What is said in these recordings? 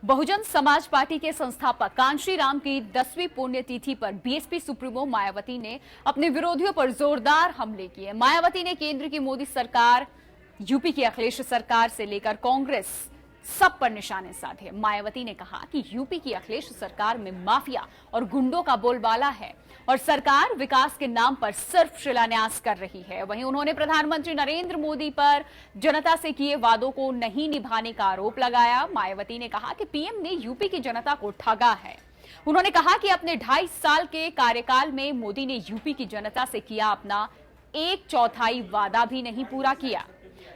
Bahujan Samaj party के संस्थापक कांशी राम की 10वीं पुण्यतिथि पर बीएसपी सुप्रीमो मायावती ने अपने विरोधियों पर जोरदार हमले किए। मायावती ने केंद्र की मोदी सरकार, यूपी की अखिलेश सरकार से लेकर कांग्रेस सब पर निशाने साधे। मायावती ने कहा कि यूपी की अखिलेश सरकार में माफिया और गुंडों का बोलबाला है और सरकार विकास के नाम पर सिर्फ शिलान्यास कर रही है। वहीं उन्होंने प्रधानमंत्री नरेंद्र मोदी पर जनता से किए वादों को नहीं निभाने का आरोप लगाया। मायावती ने कहा कि पीएम ने यूपी की जनता को ठगा है। उन्होंने कहा कि अपने 2.5 साल के कार्यकाल में मोदी ने यूपी की जनता से किया अपना 1/4 वादा भी नहीं पूरा किया।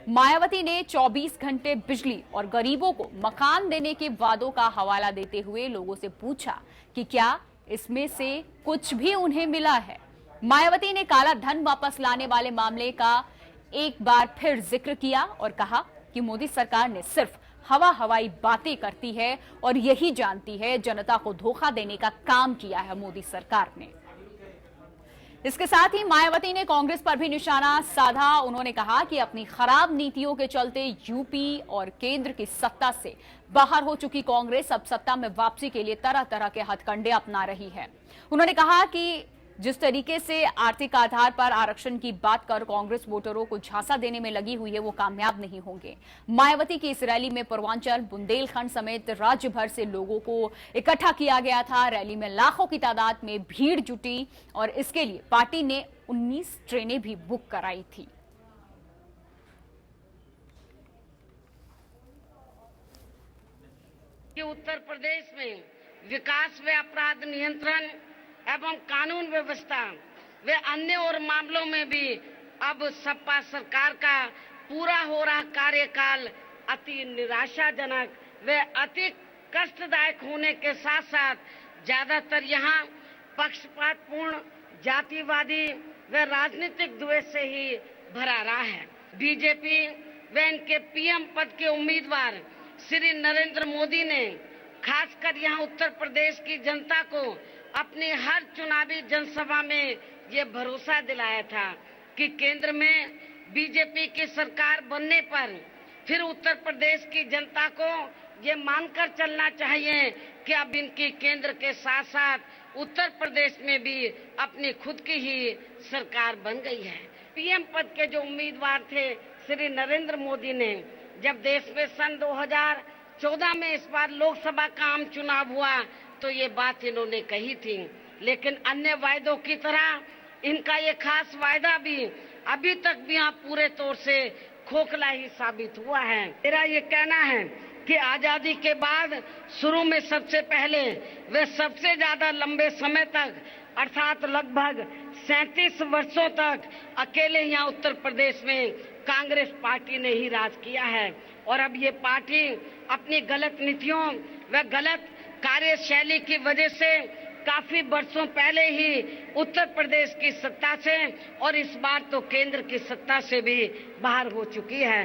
मायावती ने 24 घंटे बिजली और गरीबों को मकान देने के वादों का हवाला देते हुए लोगों से पूछा कि क्या इसमें से कुछ भी उन्हें मिला है। मायावती ने काला धन वापस लाने वाले मामले का एक बार फिर जिक्र किया और कहा कि मोदी सरकार ने सिर्फ हवाई बातें करती है और यही जानती है जनता को धोखा देने का काम किया है मोदी सरकार ने। इसके साथ ही मायावती ने कांग्रेस पर भी निशाना साधा। उन्होंने कहा कि अपनी खराब नीतियों के चलते यूपी और केंद्र की सत्ता से बाहर हो चुकी कांग्रेस अब सत्ता में वापसी के लिए तरह तरह के हथकंडे अपना रही है। उन्होंने कहा कि जिस तरीके से आर्थिक आधार पर आरक्षण की बात कर कांग्रेस वोटरों को झांसा देने में लगी हुई है वो कामयाब नहीं होंगे। मायावती की इस रैली में पूर्वांचल, बुंदेलखंड समेत राज्य भर से लोगों को इकट्ठा किया गया था। रैली में लाखों की तादाद में भीड़ जुटी और इसके लिए पार्टी ने 19 ट्रेनें भी बुक कराई थी। उत्तर प्रदेश में विकास व अपराध नियंत्रण एवं कानून व्यवस्था व अन्य और मामलों में भी अब सपा सरकार का पूरा हो रहा कार्यकाल अति निराशाजनक व अति कष्टदायक होने के साथ साथ ज्यादातर यहाँ पक्षपातपूर्ण, जातिवादी व राजनीतिक द्वेष से ही भरा रहा है। बीजेपी व इनके पीएम पद के उम्मीदवार श्री नरेंद्र मोदी ने खासकर यहाँ उत्तर प्रदेश की जनता को अपनी हर चुनावी जनसभा में ये भरोसा दिलाया था कि केंद्र में बीजेपी की सरकार बनने पर फिर उत्तर प्रदेश की जनता को ये मानकर चलना चाहिए कि अब इनकी केंद्र के साथ साथ उत्तर प्रदेश में भी अपनी खुद की ही सरकार बन गई है। पीएम पद के जो उम्मीदवार थे श्री नरेंद्र मोदी ने जब देश में सन 2014 में इस बार लोकसभा का आम चुनाव हुआ तो ये बात इन्होंने कही थी, लेकिन अन्य वायदों की तरह इनका ये खास वायदा भी अभी तक भी यहाँ पूरे तौर से खोखला ही साबित हुआ है। मेरा ये कहना है कि आजादी के बाद शुरू में सबसे पहले वे सबसे ज्यादा लंबे समय तक अर्थात लगभग 37 वर्षों तक अकेले यहाँ उत्तर प्रदेश में कांग्रेस पार्टी ने ही राज किया है और अब ये पार्टी अपनी गलत नीतियों व गलत कार्यशैली की वजह से काफी वर्षों पहले ही उत्तर प्रदेश की सत्ता से और इस बार तो केंद्र की सत्ता से भी बाहर हो चुकी है।